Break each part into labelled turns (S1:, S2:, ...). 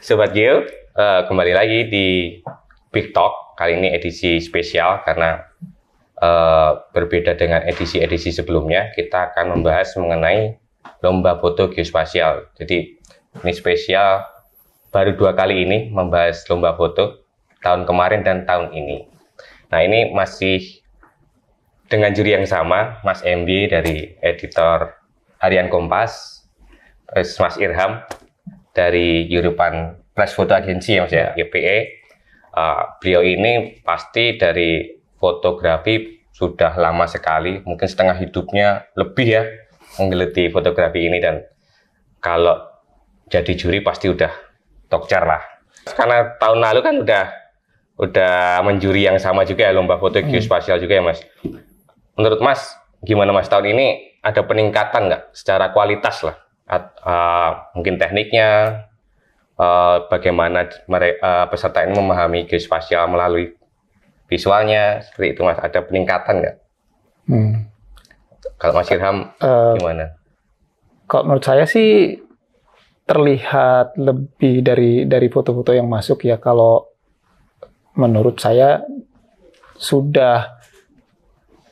S1: Sobat Geo, kembali lagi di Big Talk. Kali ini edisi spesial karena berbeda dengan edisi-edisi sebelumnya. Kita akan membahas mengenai lomba foto geospasial. Jadi ini spesial, baru 2 kali ini membahas lomba foto, tahun kemarin dan tahun ini. Nah, ini masih dengan juri yang sama, Mas MB dari editor Harian Kompas, terus Mas Irham dari European Press Photo Agency, ya Mas ya, YPE. Beliau ini pasti dari fotografi sudah lama sekali, mungkin setengah hidupnya lebih ya, menggeluti fotografi ini, dan kalau jadi juri pasti udah tokcer lah. Karena tahun lalu kan udah menjuri yang sama juga ya, lomba foto geospasial juga ya Mas. Menurut Mas, gimana Mas, tahun ini ada peningkatan nggak secara kualitas lah? Mungkin tekniknya, bagaimana peserta ini memahami geospasial melalui visualnya, seperti itu Mas, ada peningkatan nggak? Kalau Mas Irham gimana?
S2: Kalau menurut saya sih terlihat lebih dari foto-foto yang masuk ya. Kalau menurut saya sudah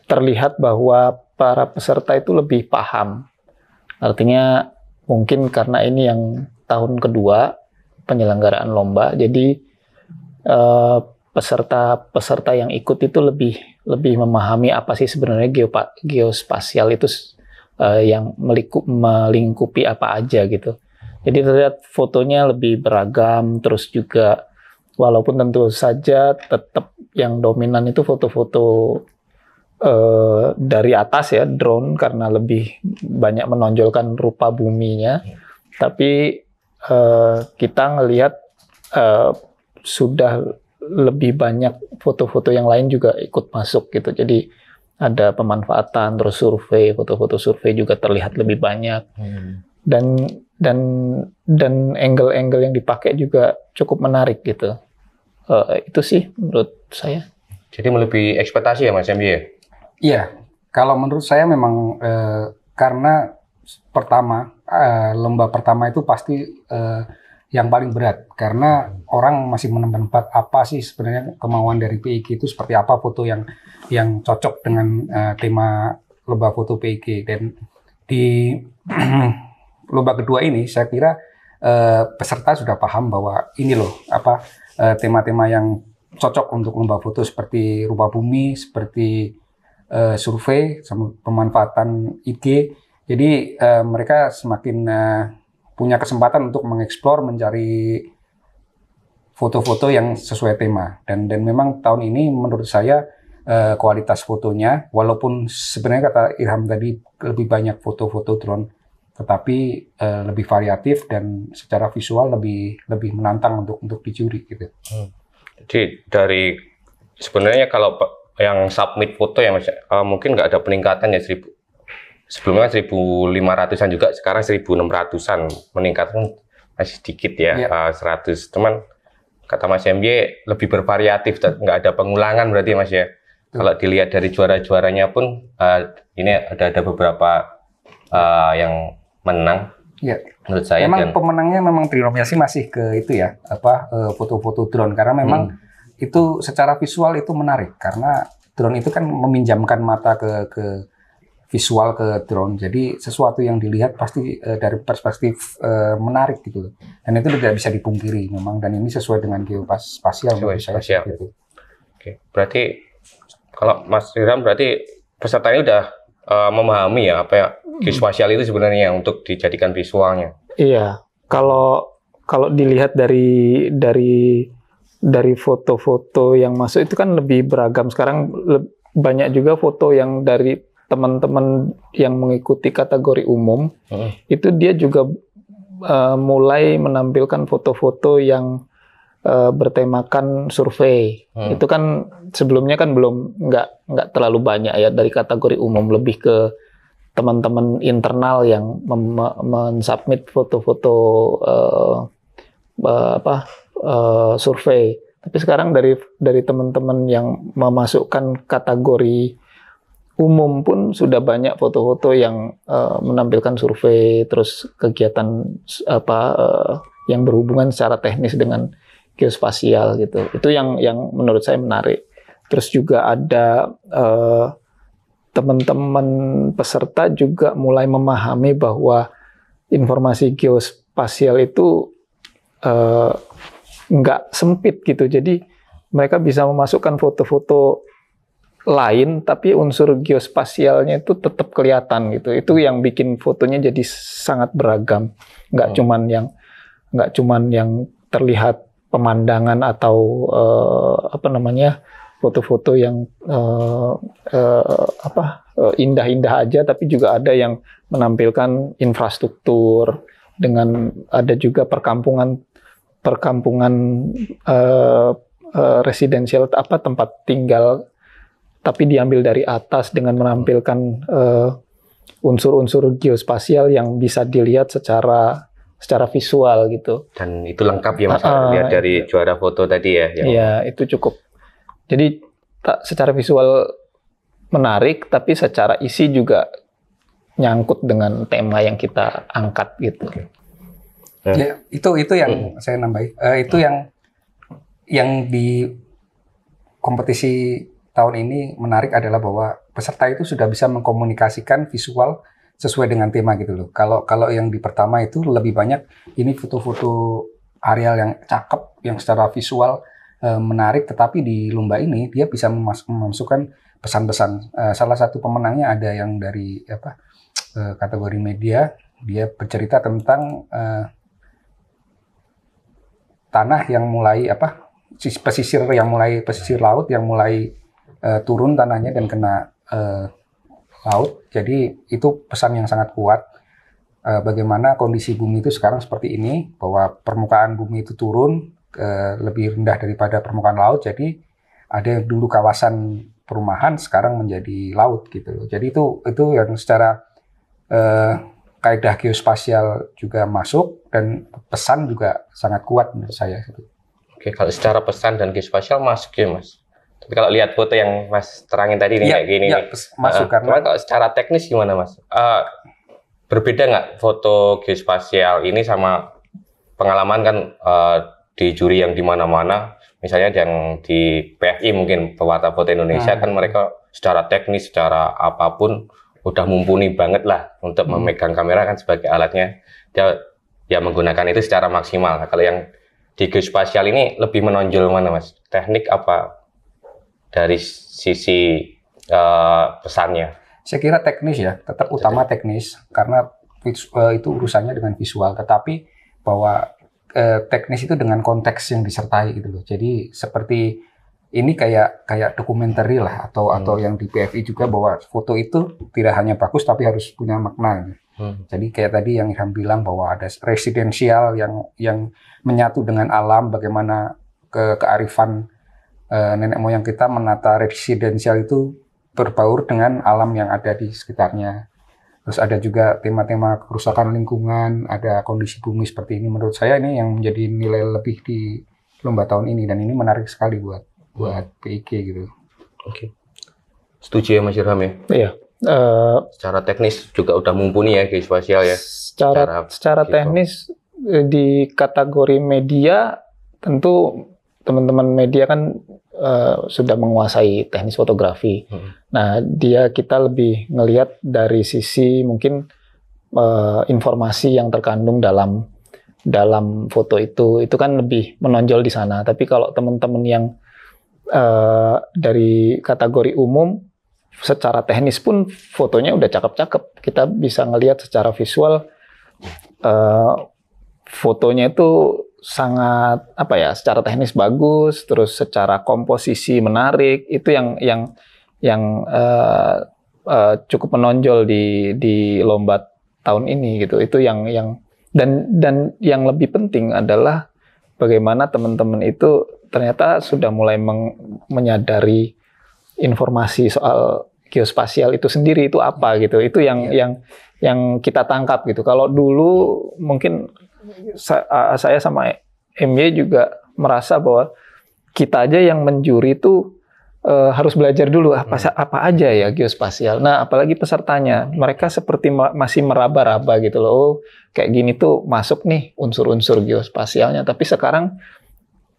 S2: terlihat bahwa para peserta itu lebih paham. Artinya mungkin karena ini yang tahun kedua penyelenggaraan lomba, jadi peserta yang ikut itu lebih memahami apa sih sebenarnya geospasial itu, yang melingkupi apa aja gitu. Jadi terlihat fotonya lebih beragam, terus juga walaupun tentu saja tetap yang dominan itu foto-foto dari atas ya, drone, karena lebih banyak menonjolkan rupa buminya. Tapi kita ngelihat sudah lebih banyak foto-foto yang lain juga ikut masuk gitu. Jadi ada pemanfaatan, terus survei, foto-foto survei juga terlihat lebih banyak. Dan angle-angle yang dipakai juga cukup menarik gitu. Itu sih menurut saya.
S1: Jadi melebihi ekspektasi ya Mas MB ya?
S3: Iya, kalau menurut saya memang karena pertama, lomba pertama itu pasti yang paling berat, karena orang masih menempat apa sih sebenarnya kemauan dari PIG itu, seperti apa foto yang cocok dengan tema lomba foto PIG. Dan di lomba kedua ini saya kira peserta sudah paham bahwa ini loh tema-tema yang cocok untuk lomba foto, seperti rupa bumi, seperti survei, sama pemanfaatan IG. Jadi mereka semakin punya kesempatan untuk mengeksplor, mencari foto-foto yang sesuai tema. Dan memang tahun ini menurut saya kualitas fotonya, walaupun sebenarnya kata Irham tadi lebih banyak foto-foto drone, tetapi lebih variatif dan secara visual lebih menantang untuk dijuri gitu.
S1: Jadi dari sebenarnya kalau yang submit foto ya Mas, mungkin nggak ada peningkatan ya, sebelumnya 1.500-an juga, sekarang 1.600-an, meningkatkan masih sedikit ya, 100. Cuman kata Mas MY lebih bervariatif, nggak ada pengulangan berarti Mas ya. Kalau dilihat dari juara-juaranya pun ini ada beberapa yang menang. Ya. Menurut saya
S3: memang pemenangnya memang terinominasi masih ke itu ya, foto-foto drone, karena memang itu secara visual itu menarik, karena drone itu kan meminjamkan mata ke visual ke drone. Jadi sesuatu yang dilihat pasti dari perspektif menarik gitu. Dan itu tidak bisa dipungkiri memang, dan ini sesuai dengan geospasial menurut saya gitu.
S1: Oke, berarti kalau Mas Irham berarti pesertanya udah memahami ya apa ya geospasial itu sebenarnya untuk dijadikan visualnya.
S2: Iya, kalau dilihat dari foto-foto yang masuk itu kan lebih beragam. Sekarang banyak juga foto yang dari teman-teman yang mengikuti kategori umum, itu dia juga mulai menampilkan foto-foto yang bertemakan survei. Itu kan sebelumnya kan nggak terlalu banyak ya dari kategori umum, lebih ke teman-teman internal yang mensubmit foto-foto survei. Tapi sekarang dari teman-teman yang memasukkan kategori umum pun sudah banyak foto-foto yang menampilkan survei, terus kegiatan yang berhubungan secara teknis dengan geospasial gitu. Itu yang menurut saya menarik. Terus juga ada teman-teman peserta juga mulai memahami bahwa informasi geospasial itu nggak sempit gitu. Jadi mereka bisa memasukkan foto-foto lain, tapi unsur geospasialnya itu tetap kelihatan gitu. Itu yang bikin fotonya jadi sangat beragam. Nggak cuman yang terlihat pemandangan atau foto-foto yang indah-indah aja, tapi juga ada yang menampilkan infrastruktur, dengan ada juga perkampungan residensial tempat tinggal, tapi diambil dari atas dengan menampilkan unsur-unsur geospasial yang bisa dilihat secara visual gitu.
S1: Dan itu lengkap ya Mas, lihat dari juara foto tadi ya.
S2: Iya, itu cukup. Jadi secara visual menarik, tapi secara isi juga nyangkut dengan tema yang kita angkat gitu.
S3: Ya, itu yang saya nambahin. Itu yang di kompetisi tahun ini menarik adalah bahwa peserta itu sudah bisa mengkomunikasikan visual sesuai dengan tema gitu loh. Kalau yang di pertama itu lebih banyak ini foto-foto areal yang cakep, yang secara visual menarik, tetapi di lomba ini dia bisa memasukkan pesan-pesan. Salah satu pemenangnya ada yang dari kategori media, dia bercerita tentang tanah yang mulai pesisir laut yang mulai turun tanahnya dan kena laut. Jadi itu pesan yang sangat kuat. Bagaimana kondisi bumi itu sekarang seperti ini, bahwa permukaan bumi itu turun lebih rendah daripada permukaan laut. Jadi ada dulu kawasan perumahan sekarang menjadi laut gitu loh. Jadi itu yang secara kaidah geospasial juga masuk, dan pesan juga sangat kuat menurut saya.
S1: Oke, kalau secara pesan dan geospasial masuk ya Mas. Tapi kalau lihat foto yang Mas terangin tadi nih kayak gini nih,
S3: masuk karena
S1: kalau secara teknis gimana Mas? Berbeda nggak foto geospasial ini sama pengalaman kan di juri yang di mana-mana, misalnya yang di PFI mungkin Pewarta Foto Indonesia kan mereka secara teknis, secara apapun udah mumpuni banget lah untuk memegang kamera kan sebagai alatnya, dia ya menggunakan itu secara maksimal. Nah, kalau yang di geospasial ini lebih menonjol mana Mas? Teknik apa dari sisi pesannya?
S3: Saya kira teknis ya, tetap utama teknis, karena itu urusannya dengan visual, tetapi bahwa teknis itu dengan konteks yang disertai gitu loh. Jadi seperti ini kayak dokumenter lah, atau yang di PFI juga, bahwa foto itu tidak hanya bagus tapi harus punya makna. Jadi kayak tadi yang Ilham bilang bahwa ada residensial yang menyatu dengan alam, bagaimana kearifan nenek moyang kita menata residensial itu berbaur dengan alam yang ada di sekitarnya. Terus ada juga tema-tema kerusakan lingkungan, ada kondisi bumi seperti ini. Menurut saya ini yang menjadi nilai lebih di lomba tahun ini, dan ini menarik sekali buat PIK gitu.
S1: Oke. Setuju ya Mas Irham ya?
S2: Iya.
S1: Secara teknis juga udah mumpuni ya geospasial ya.
S2: Secara teknis di kategori media tentu teman-teman media kan sudah menguasai teknis fotografi. Nah, kita lebih ngelihat dari sisi mungkin informasi yang terkandung dalam foto itu kan lebih menonjol di sana. Tapi kalau teman-teman yang dari kategori umum, secara teknis pun fotonya udah cakep-cakep. Kita bisa ngelihat secara visual fotonya itu sangat secara teknis bagus, terus secara komposisi menarik. Itu yang cukup menonjol di lomba tahun ini gitu. Itu yang dan yang lebih penting adalah bagaimana teman-teman itu ternyata sudah mulai menyadari informasi soal geospasial itu sendiri itu apa gitu. Itu yang kita tangkap gitu. Kalau dulu mungkin saya sama MY juga merasa bahwa kita aja yang menjuri itu harus belajar dulu apa aja ya geospasial. Nah, apalagi pesertanya, mereka seperti masih meraba-raba gitu loh. Oh, kayak gini tuh masuk nih unsur-unsur geospasialnya. Tapi sekarang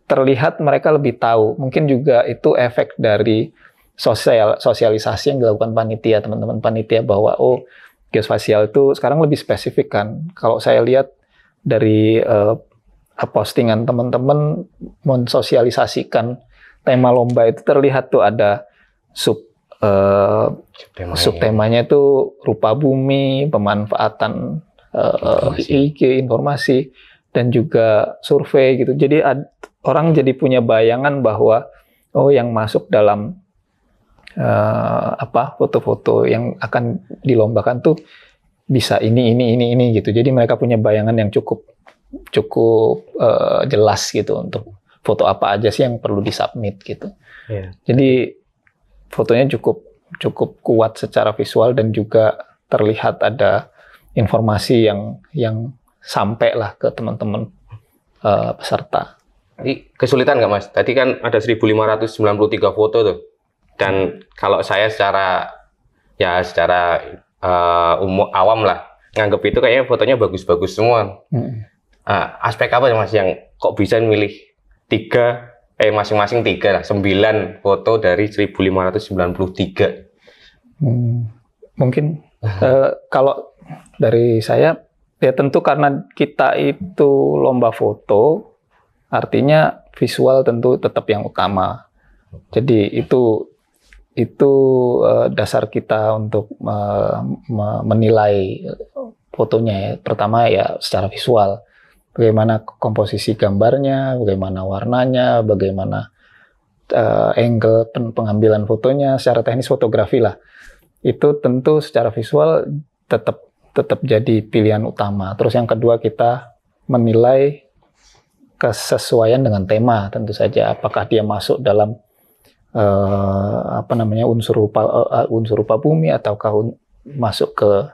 S2: terlihat mereka lebih tahu. Mungkin juga itu efek dari sosialisasi yang dilakukan panitia, teman-teman panitia, bahwa oh, geospasial itu sekarang lebih spesifik kan. Kalau saya lihat dari postingan teman-teman mensosialisasikan tema lomba itu, terlihat tuh ada subtemanya itu rupa bumi, pemanfaatan informasi, dan juga survei gitu. Jadi orang jadi punya bayangan bahwa oh, yang masuk dalam foto-foto yang akan dilombakan tuh bisa ini gitu. Jadi mereka punya bayangan yang cukup jelas gitu untuk foto apa aja sih yang perlu disubmit gitu. Yeah. Jadi fotonya cukup kuat secara visual dan juga terlihat ada informasi yang sampai lah ke teman-teman peserta.
S1: Jadi kesulitan nggak Mas? Tadi kan ada 1593 foto tuh. Dan kalau saya secara umum awam lah nganggep itu kayaknya fotonya bagus-bagus semua. Aspek apa Mas yang kok bisa milih masing-masing 9 foto dari 1593?
S2: Mungkin kalau dari saya ya tentu karena kita itu lomba foto, artinya visual tentu tetap yang utama. Jadi itu dasar kita untuk menilai fotonya ya. Pertama ya secara visual. Bagaimana komposisi gambarnya, bagaimana warnanya, bagaimana angle pengambilan fotonya, secara teknis fotografi lah. Itu tentu secara visual tetap jadi pilihan utama. Terus yang kedua, kita menilai kesesuaian dengan tema tentu saja. Apakah dia masuk dalam unsur rupa bumi, ataukah masuk ke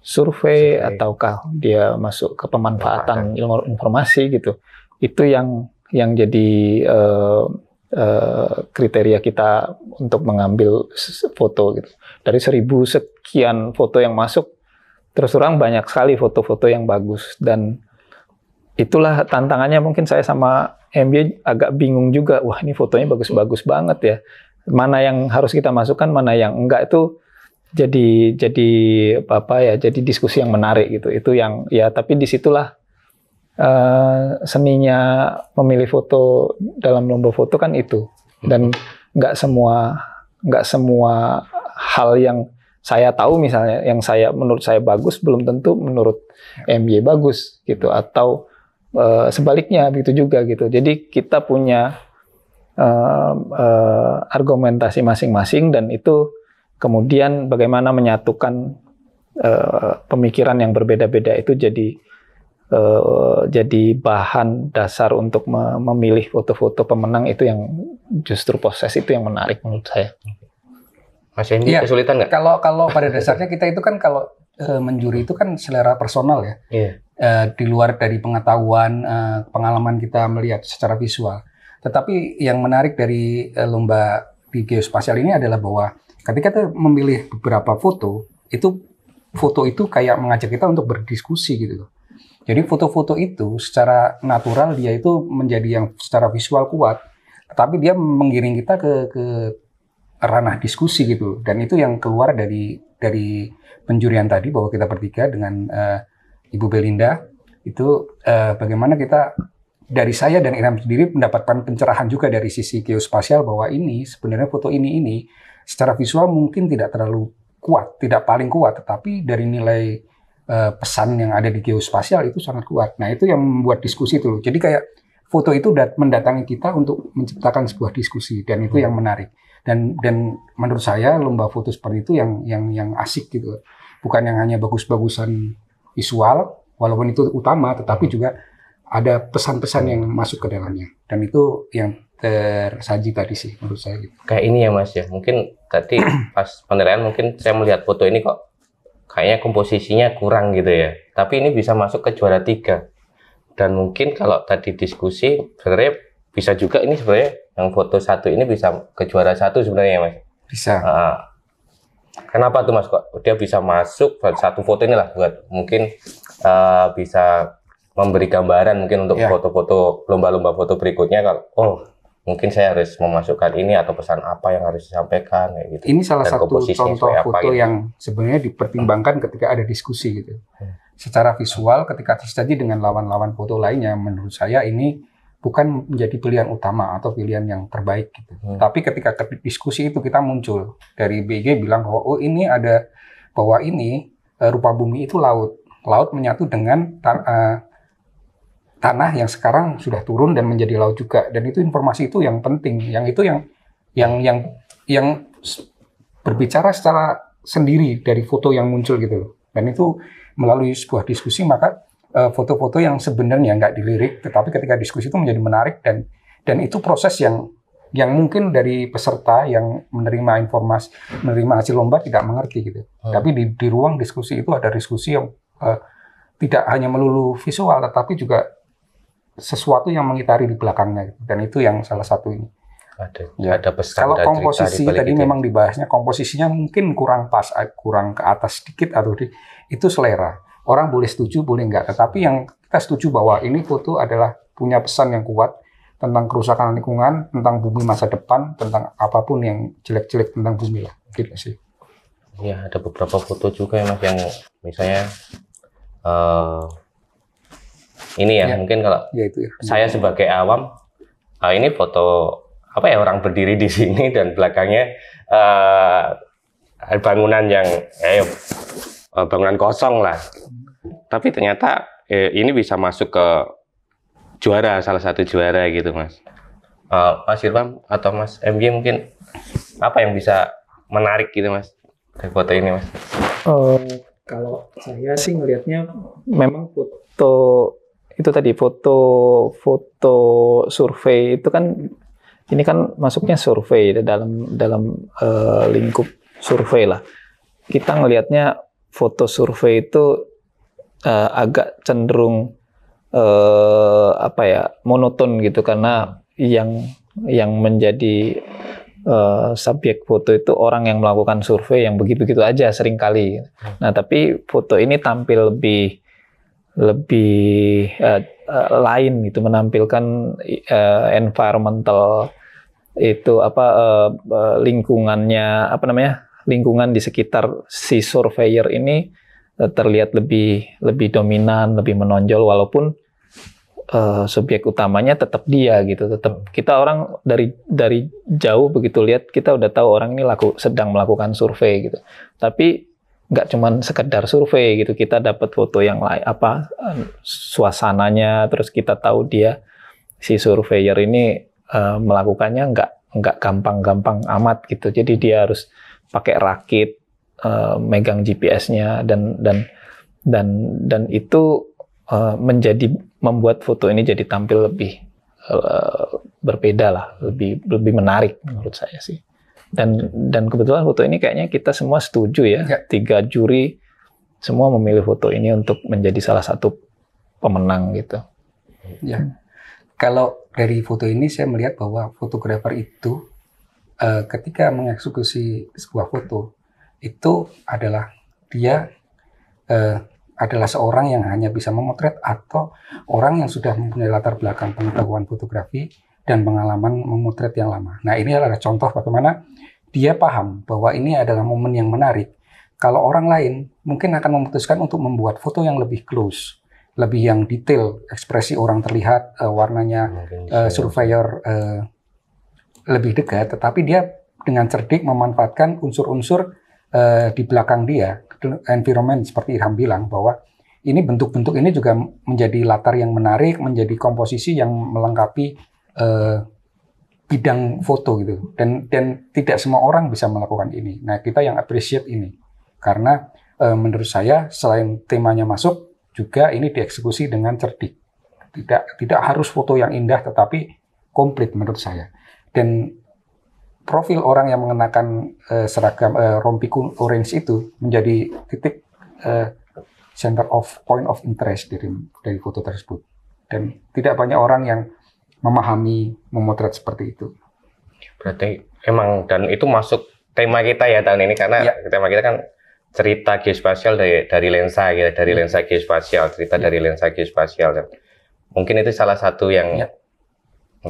S2: survei, ataukah dia masuk ke pemanfaatan ilmu informasi gitu. Itu yang jadi kriteria kita untuk mengambil foto gitu. Dari 1000 sekian foto yang masuk, terus terang banyak sekali foto-foto yang bagus, dan itulah tantangannya. Mungkin saya sama MJ agak bingung juga, wah ini fotonya bagus-bagus banget ya, mana yang harus kita masukkan, mana yang enggak. Itu jadi diskusi yang menarik gitu. Itu yang ya, tapi disitulah seninya memilih foto dalam lomba foto kan itu. Dan nggak semua hal yang saya tahu, misalnya yang menurut saya bagus belum tentu menurut MY bagus gitu, atau sebaliknya begitu juga gitu. Jadi kita punya argumentasi masing-masing, dan itu kemudian bagaimana menyatukan pemikiran yang berbeda-beda itu jadi bahan dasar untuk memilih foto-foto pemenang. Itu yang justru proses itu yang menarik menurut saya.
S1: Mas Hendy, kesulitan nggak?
S3: Kalau pada dasarnya kita itu kan kalau menjuri itu kan selera personal ya. Di luar dari pengetahuan, pengalaman kita melihat secara visual. Tetapi yang menarik dari lomba di geospasial ini adalah bahwa ketika kita memilih beberapa foto itu kayak mengajak kita untuk berdiskusi gitu. Jadi foto-foto itu secara natural dia itu menjadi yang secara visual kuat, tetapi dia menggiring kita ke ranah diskusi gitu. Dan itu yang keluar dari penjurian tadi, bahwa kita bertiga dengan Ibu Belinda itu bagaimana kita, dari saya dan Ilham sendiri mendapatkan pencerahan juga dari sisi geospasial, bahwa ini sebenarnya foto ini secara visual mungkin tidak terlalu kuat, tidak paling kuat, tetapi dari nilai pesan yang ada di geospasial itu sangat kuat. Nah, itu yang membuat diskusi itu. Jadi kayak foto itu mendatangi kita untuk menciptakan sebuah diskusi, dan itu yang menarik. Dan menurut saya lomba foto seperti itu yang asik gitu. Bukan yang hanya bagus-bagusan visual, walaupun itu utama, tetapi juga ada pesan-pesan yang masuk ke dalamnya. Dan itu yang tersaji tadi sih menurut saya gitu.
S1: Kayak ini ya Mas ya, mungkin tadi pas penilaian mungkin saya melihat foto ini kok kayaknya komposisinya kurang gitu ya, tapi ini bisa masuk ke juara 3. Dan mungkin kalau tadi diskusi sebenarnya bisa juga ini sebenarnya yang foto satu ini bisa ke juara satu sebenarnya Mas.
S3: Bisa.
S1: Kenapa tuh Mas kok dia bisa masuk satu foto inilah buat mungkin bisa memberi gambaran mungkin untuk foto-foto lomba-lomba foto berikutnya kalau mungkin saya harus memasukkan ini atau pesan apa yang harus disampaikan kayak gitu.
S3: Ini salah satu contoh foto
S1: gitu.
S3: yang sebenarnya dipertimbangkan ketika ada diskusi gitu. Secara visual ketika tersaji dengan lawan-lawan foto lainnya, menurut saya ini bukan menjadi pilihan utama atau pilihan yang terbaik gitu. Tapi ketika diskusi itu kita muncul dari BG bilang bahwa ini ada bahwa ini rupa bumi itu laut menyatu dengan tanah yang sekarang sudah turun dan menjadi laut juga, dan itu informasi itu yang penting, yang berbicara secara sendiri dari foto yang muncul gitu loh. Dan itu melalui sebuah diskusi maka foto-foto yang sebenarnya nggak dilirik, tetapi ketika diskusi itu menjadi menarik dan itu proses yang mungkin dari peserta yang menerima hasil lomba tidak mengerti gitu. Tapi di ruang diskusi itu ada diskusi yang tidak hanya melulu visual, tetapi juga sesuatu yang mengitari di belakangnya, dan itu yang salah satu ini.
S1: Ada pesan.
S3: Kalau komposisi tadi memang dibahasnya, komposisinya mungkin kurang pas, kurang ke atas sedikit atau itu selera. Orang boleh setuju, boleh enggak. Tetapi yang kita setuju bahwa ini foto adalah punya pesan yang kuat tentang kerusakan lingkungan, tentang bumi masa depan, tentang apapun yang jelek-jelek tentang bumi lah. Gitu sih.
S1: Ya, ada beberapa foto juga ya Mas yang misalnya ini ya, mungkin kalau saya sebagai awam, ini foto apa ya, orang berdiri di sini dan belakangnya bangunan yang bangunan kosong lah. Tapi ternyata ini bisa masuk ke juara, salah satu juara gitu Mas. Mas Irfan atau Mas MY mungkin apa yang bisa menarik gitu Mas dari foto ini Mas?
S2: Kalau saya sih ngelihatnya memang foto itu tadi foto survei itu kan, ini kan masuknya survei dalam lingkup survei lah. Kita ngelihatnya foto survei itu agak cenderung monoton gitu, karena yang menjadi subjek foto itu orang yang melakukan survei yang begitu-begitu aja seringkali. Nah, tapi foto ini tampil lebih lain gitu, menampilkan environmental itu lingkungan di sekitar si surveyor ini terlihat lebih dominan, lebih menonjol, walaupun subjek utamanya tetap dia gitu. Tetap kita orang dari jauh begitu lihat, kita udah tahu orang ini sedang melakukan survei gitu. Tapi nggak cuman sekedar survei gitu, kita dapat foto yang lain, suasananya, terus kita tahu si surveyor ini melakukannya nggak gampang-gampang amat gitu. Jadi dia harus pakai rakit, megang GPS-nya dan itu membuat foto ini jadi tampil lebih berbeda lah, lebih menarik menurut saya sih. Dan kebetulan foto ini kayaknya kita semua setuju ya. 3 juri semua memilih foto ini untuk menjadi salah satu pemenang gitu.
S3: Ya. Kalau dari foto ini saya melihat bahwa fotografer itu ketika mengeksekusi sebuah foto itu adalah dia adalah seorang yang hanya bisa memotret atau orang yang sudah mempunyai latar belakang pengetahuan fotografi dan pengalaman memotret yang lama. Nah, ini adalah contoh bagaimana dia paham bahwa ini adalah momen yang menarik. Kalau orang lain mungkin akan memutuskan untuk membuat foto yang lebih close, lebih yang detail, ekspresi orang terlihat, warnanya surveyor lebih dekat, tetapi dia dengan cerdik memanfaatkan unsur-unsur di belakang dia, environment seperti Irham bilang, bahwa ini bentuk-bentuk ini juga menjadi latar yang menarik, menjadi komposisi yang melengkapi bidang foto gitu, dan tidak semua orang bisa melakukan ini. Nah, kita yang appreciate ini karena menurut saya selain temanya masuk, juga ini dieksekusi dengan cerdik. Tidak harus foto yang indah, tetapi komplit menurut saya. Dan profil orang yang mengenakan seragam rompi orange itu menjadi titik center of point of interest dari foto tersebut. Dan tidak banyak orang yang memahami memotret seperti itu.
S1: Berarti emang, dan itu masuk tema kita ya tahun ini, karena tema kita kan cerita geospasial dari lensa gitu, dari lensa geospasial, cerita dari lensa geospasial. Dan mungkin itu salah satu yang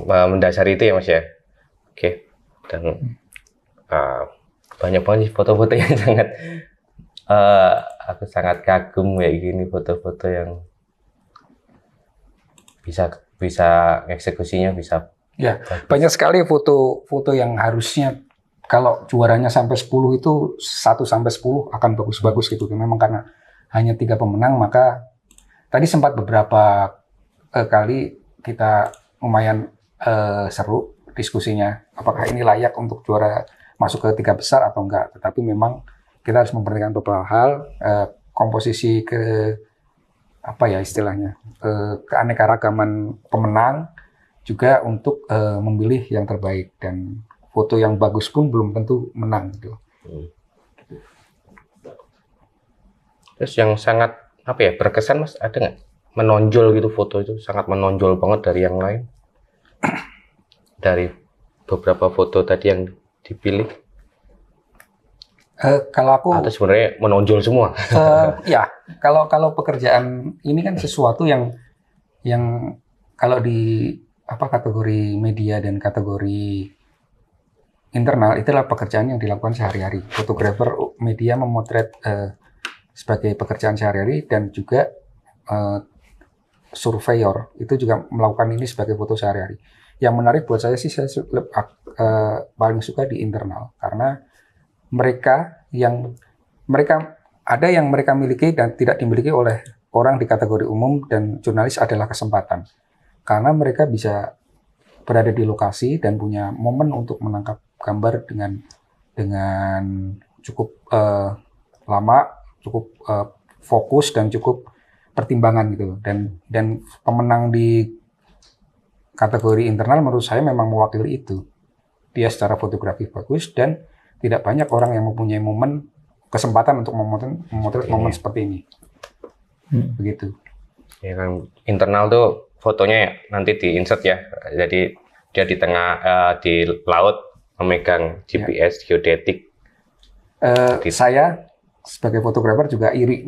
S1: mendasari itu ya Mas ya. Oke. Dan banyak banget foto-foto yang sangat aku sangat kagum kayak gini, foto-foto yang bisa eksekusinya bisa
S3: bagus. Banyak sekali foto-foto yang harusnya kalau juaranya sampai 10 itu 1 sampai 10 akan bagus-bagus gitu. Memang karena hanya 3 pemenang, maka tadi sempat beberapa kali kita lumayan seru diskusinya, apakah ini layak untuk juara masuk ke 3 besar atau enggak. Tetapi memang kita harus memperhatikan beberapa hal, komposisi apa ya istilahnya, keanekaragaman pemenang, juga untuk memilih yang terbaik, dan foto yang bagus pun belum tentu menang gitu.
S1: Terus yang sangat berkesan Mas, ada nggak menonjol gitu, foto itu sangat menonjol banget dari yang lain? Dari beberapa foto tadi yang dipilih?
S3: Kalau aku
S1: atau sebenarnya menonjol semua?
S3: Ya, kalau pekerjaan ini kan sesuatu yang kalau di kategori media dan kategori internal, itulah pekerjaan yang dilakukan sehari-hari. Fotografer media memotret sebagai pekerjaan sehari-hari, dan juga surveyor itu juga melakukan ini sebagai foto sehari-hari. Yang menarik buat saya sih, saya paling suka di internal, karena mereka ada yang mereka miliki dan tidak dimiliki oleh orang di kategori umum dan jurnalis adalah kesempatan. Karena mereka bisa berada di lokasi dan punya momen untuk menangkap gambar dengan cukup lama, cukup fokus dan cukup pertimbangan gitu. Dan pemenang di kategori internal menurut saya memang mewakili itu. Dia secara fotografi bagus, dan tidak banyak orang yang mempunyai kesempatan untuk memotret momen seperti ini. Begitu.
S1: Ya kan, internal tuh fotonya nanti di-insert ya. Jadi dia di tengah di laut memegang GPS geodetik.
S3: Saya sebagai fotografer juga iri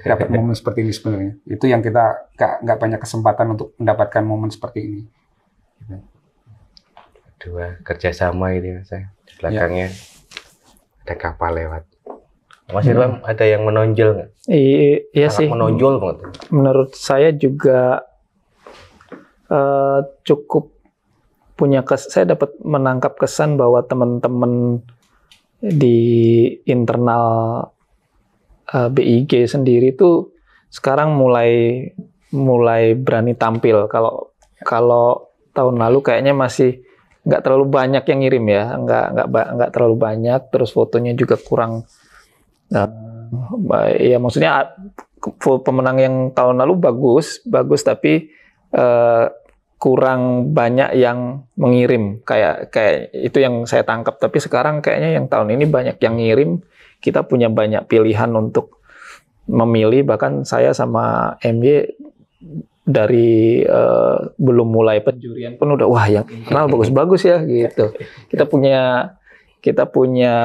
S3: dapat momen seperti ini sebenarnya. Itu yang kita nggak banyak kesempatan untuk mendapatkan momen seperti ini.
S1: Dua kerjasama ini saya di belakangnya. Ada kapal lewat. Mas Irwan, ada yang menonjol nggak?
S2: Iya
S1: sangat
S2: sih.
S1: Menonjol banget.
S2: Menurut saya juga cukup saya dapat menangkap kesan bahwa teman-teman di internal BIG sendiri itu sekarang mulai berani tampil. Kalau tahun lalu kayaknya masih nggak terlalu banyak yang ngirim ya, nggak terlalu banyak, terus fotonya juga kurang. Ya maksudnya pemenang yang tahun lalu bagus tapi kurang banyak yang mengirim, kayak itu yang saya tangkap. Tapi sekarang kayaknya yang tahun ini banyak yang ngirim, kita punya banyak pilihan untuk memilih. Bahkan saya sama MY dari belum mulai penjurian pun udah, wah yang kenal bagus-bagus ya gitu. Kita punya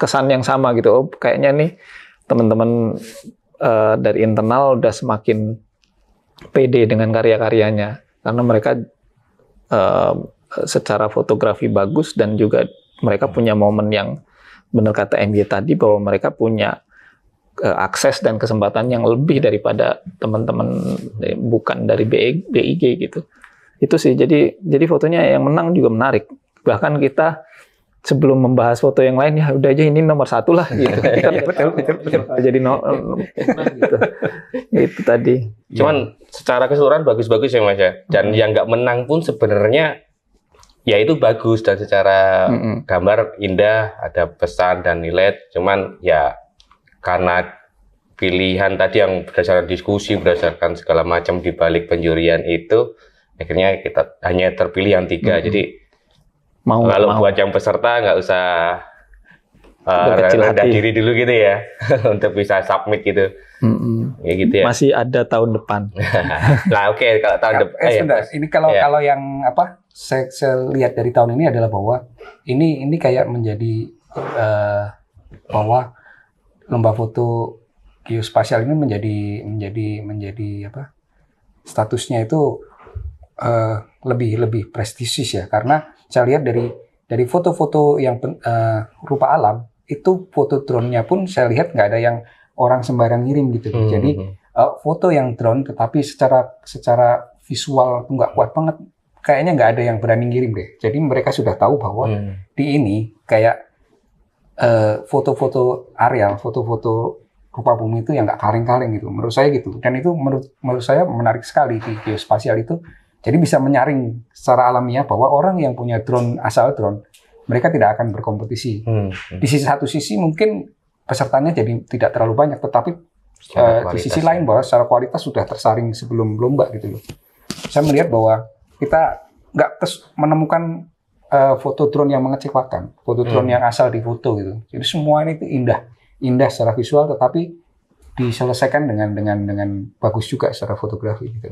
S2: kesan yang sama gitu. Oh, kayaknya nih teman-teman dari internal udah semakin pede dengan karya-karyanya, karena mereka secara fotografi bagus, dan juga mereka punya momen yang benar kata MY tadi, bahwa mereka punya akses dan kesempatan yang lebih daripada teman-teman bukan dari BIG gitu. Itu sih, jadi fotonya yang menang juga menarik. Bahkan kita sebelum membahas foto yang lain, ya udah aja ini nomor 1 lah gitu. Betul. Jadi gitu. Itu tadi.
S1: Cuman secara keseluruhan bagus-bagus ya Mas ya. Dan yang nggak menang pun sebenarnya ya itu bagus, dan secara gambar indah, ada pesan dan nilai. Cuman ya karena pilihan tadi yang berdasarkan diskusi, berdasarkan segala macam di balik penjurian itu, akhirnya kita hanya terpilih yang 3. Jadi buat yang peserta nggak usah
S2: berkecil
S1: rendah
S2: hati.
S1: diri dulu gitu ya untuk bisa submit gitu. Ya gitu ya.
S2: Masih ada tahun depan.
S1: Nah, oke, kalau tahun depan
S3: sebentar. Ini kalau yang apa saya lihat dari tahun ini adalah bahwa ini kayak menjadi bahwa lomba foto geospasial ini menjadi apa statusnya itu lebih prestisius ya, karena saya lihat dari foto-foto yang rupa alam itu, foto drone-nya pun saya lihat nggak ada yang orang sembarang ngirim gitu. Jadi foto yang drone tetapi secara visual nggak kuat banget, kayaknya nggak ada yang berani ngirim deh. Jadi mereka sudah tahu bahwa di ini kayak foto-foto areal, foto-foto rupa bumi itu yang nggak kaleng-kaleng gitu. Menurut saya gitu. Dan itu menurut saya menarik sekali di geospasial itu. Jadi bisa menyaring secara alamiah bahwa orang yang punya drone, asal drone, mereka tidak akan berkompetisi. Di satu sisi mungkin pesertanya jadi tidak terlalu banyak, tetapi di sisi lain bahwa secara kualitas sudah tersaring sebelum lomba gitu loh. Saya melihat bahwa kita nggak menemukan foto drone yang mengecewakan, foto drone yang asal difoto gitu. Jadi semua ini itu indah secara visual, tetapi diselesaikan dengan bagus juga secara fotografi gitu.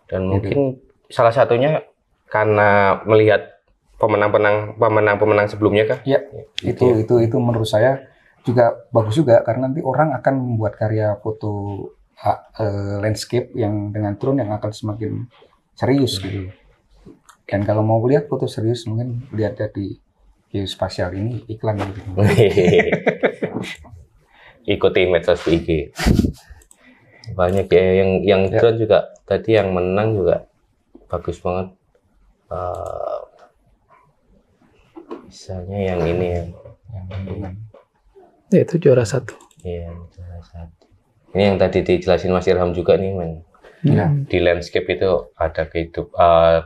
S1: Dan mungkin salah satunya karena melihat pemenang sebelumnya kah?
S3: Ya, itu menurut saya juga bagus juga, karena nanti orang akan membuat karya foto landscape yang dengan drone yang akan semakin serius gitu. Dan kalau mau lihat foto serius, mungkin lihat dari geospasial ini iklan gitu.
S1: Ikuti medsos IG. Banyak ya yang drone juga tadi yang menang juga bagus banget. Misalnya yang ini
S2: Ya, itu juara 1.
S1: Iya, juara 1. Ini yang tadi dijelasin Mas Irham juga nih, men. Di landscape itu ada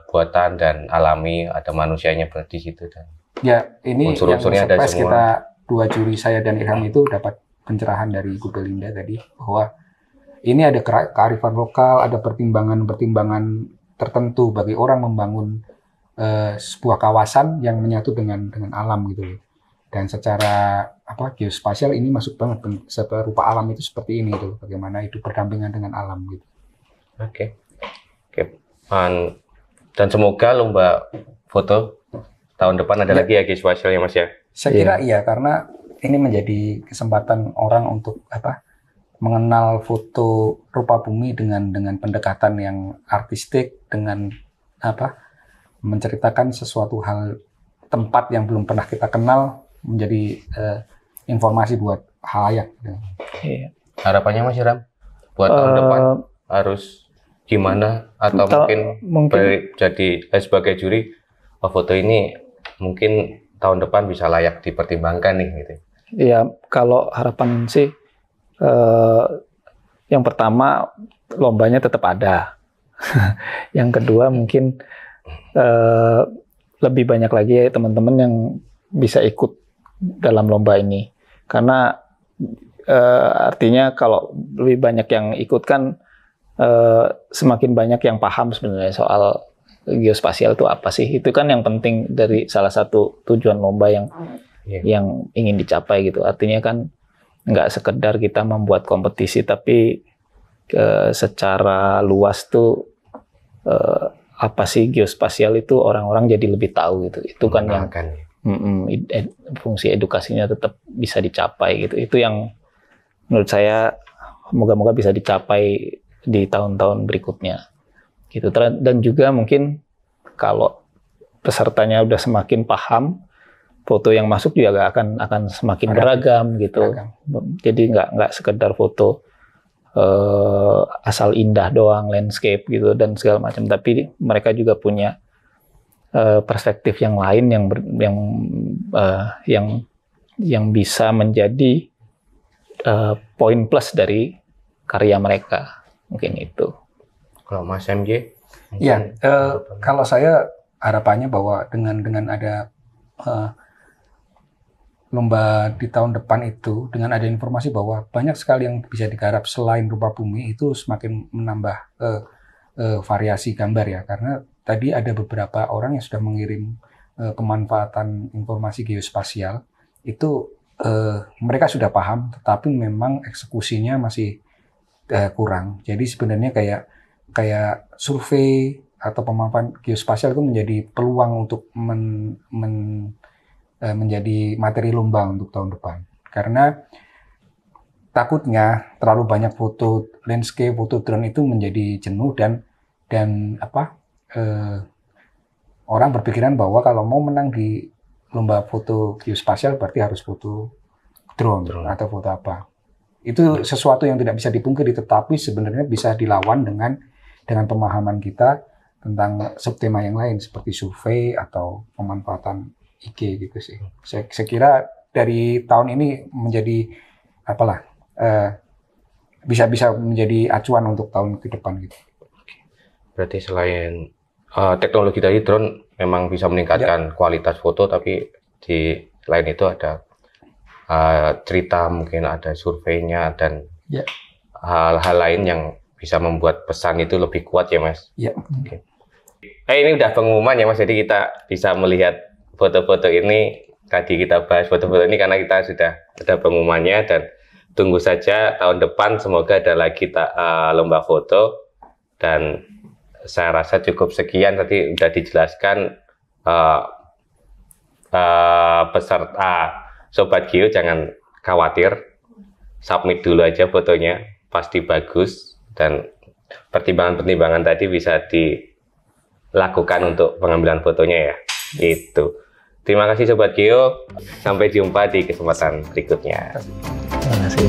S1: buatan dan alami, ada manusianya berarti situ dan
S3: ya ini
S1: unsur-unsurnya ada semua.
S3: Kita dua juri, saya dan Irham itu dapat pencerahan dari Bu Belinda tadi bahwa ini ada kearifan lokal, ada pertimbangan tertentu bagi orang membangun sebuah kawasan yang menyatu dengan alam gitu. Dan secara geospasial ini masuk banget, rupa alam itu seperti ini tuh, bagaimana itu berdampingan dengan alam gitu.
S1: Oke. Dan semoga lomba foto tahun depan ada lagi ya geospasial ya Mas ya.
S3: Saya kira iya, karena ini menjadi kesempatan orang untuk mengenal foto rupa bumi dengan pendekatan yang artistik, dengan menceritakan sesuatu hal, tempat yang belum pernah kita kenal, menjadi informasi buat halayak.
S2: Iya.
S1: Harapannya Mas Irham buat tahun depan harus gimana, atau mungkin jadi sebagai juri foto ini mungkin tahun depan bisa layak dipertimbangkan nih gitu.
S2: Ya, kalau harapan sih yang pertama lombanya tetap ada. Yang kedua mungkin lebih banyak lagi teman-teman yang bisa ikut dalam lomba ini, karena artinya kalau lebih banyak yang ikut kan semakin banyak yang paham sebenarnya soal geospasial itu apa sih. Itu kan yang penting dari salah satu tujuan lomba yang ingin dicapai gitu. Artinya kan nggak sekedar kita membuat kompetisi, tapi secara luas tuh apa sih geospasial itu, orang-orang jadi lebih tahu gitu. Itu kan yang fungsi edukasinya tetap bisa dicapai gitu. Itu yang menurut saya moga-moga bisa dicapai di tahun-tahun berikutnya gitu. Dan juga mungkin kalau pesertanya udah semakin paham, foto yang masuk juga akan semakin beragam gitu. Jadi nggak sekedar foto asal indah doang, landscape gitu dan segala macam, tapi mereka juga punya perspektif yang lain yang bisa menjadi poin plus dari karya mereka. Mungkin itu.
S1: Kalau Mas MJ?
S3: Ya, kalau saya harapannya bahwa dengan ada lomba di tahun depan itu, dengan ada informasi bahwa banyak sekali yang bisa digarap selain rupa bumi, itu semakin menambah variasi gambar ya. Karena tadi ada beberapa orang yang sudah mengirim kemanfaatan informasi geospasial, itu mereka sudah paham, tetapi memang eksekusinya masih kurang. Jadi sebenarnya kayak survei atau pemanfaatan geospasial itu menjadi peluang untuk menjadi materi lomba untuk tahun depan. Karena takutnya terlalu banyak foto landscape, foto drone itu menjadi jenuh dan orang berpikiran bahwa kalau mau menang di lomba foto geospasial berarti harus foto drone atau foto apa. Itu sesuatu yang tidak bisa dipungkiri, tetapi sebenarnya bisa dilawan dengan pemahaman kita tentang subtema yang lain seperti survei atau pemanfaatan IG gitu sih. Saya kira dari tahun ini menjadi bisa menjadi acuan untuk tahun ke depan gitu.
S1: Berarti selain teknologi tadi drone memang bisa meningkatkan kualitas foto, tapi di lain itu ada cerita, mungkin ada surveinya dan hal-hal lain yang bisa membuat pesan itu lebih kuat ya Mas.
S3: Iya.
S1: Okay. Ini udah pengumuman ya Mas, jadi kita bisa melihat foto-foto ini. Tadi kita bahas foto-foto ini karena kita sudah ada pengumumannya, dan tunggu saja tahun depan semoga ada lagi lomba foto. Dan saya rasa cukup sekian, tadi sudah dijelaskan peserta Sobat Geo jangan khawatir, submit dulu aja fotonya, pasti bagus, dan pertimbangan-pertimbangan tadi bisa dilakukan untuk pengambilan fotonya ya. Itu. Terima kasih Sobat Geo, sampai jumpa di kesempatan berikutnya.
S2: Terima kasih.